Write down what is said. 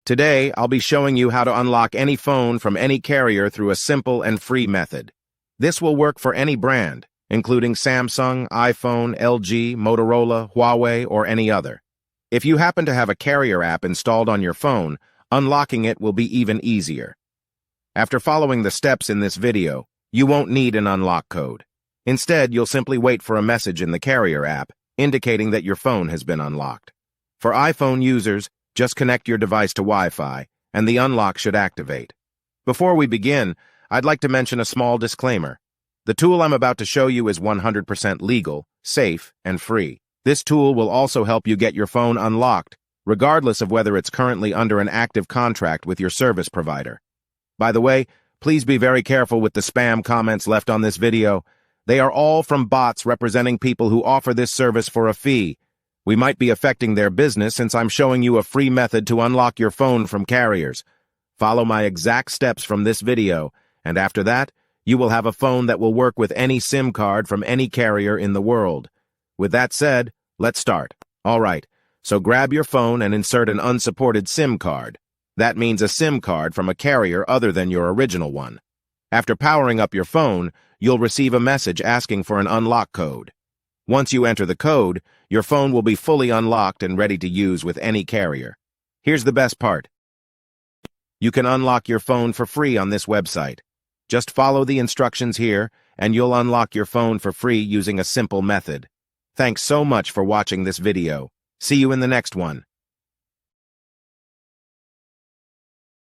Today, I'll be showing you how to unlock any phone from any carrier through a simple and free method. This will work for any brand, including Samsung, iPhone, LG, Motorola, Huawei, or any other. If you happen to have a carrier app installed on your phone, unlocking it will be even easier. After following the steps in this video, you won't need an unlock code. Instead, you'll simply wait for a message in the carrier app indicating that your phone has been unlocked. For iPhone users, just connect your device to Wi-Fi, and the unlock should activate. Before we begin, I'd like to mention a small disclaimer. The tool I'm about to show you is 100% legal, safe, and free. This tool will also help you get your phone unlocked, regardless of whether it's currently under an active contract with your service provider. By the way, please be very careful with the spam comments left on this video. They are all from bots representing people who offer this service for a fee. We might be affecting their business since I'm showing you a free method to unlock your phone from carriers. Follow my exact steps from this video, and after that, you will have a phone that will work with any SIM card from any carrier in the world. With that said, let's start. Alright, so grab your phone and insert an unsupported SIM card. That means a SIM card from a carrier other than your original one. After powering up your phone, you'll receive a message asking for an unlock code. Once you enter the code, your phone will be fully unlocked and ready to use with any carrier. Here's the best part. You can unlock your phone for free on this website. Just follow the instructions here, and you'll unlock your phone for free using a simple method. Thanks so much for watching this video. See you in the next one.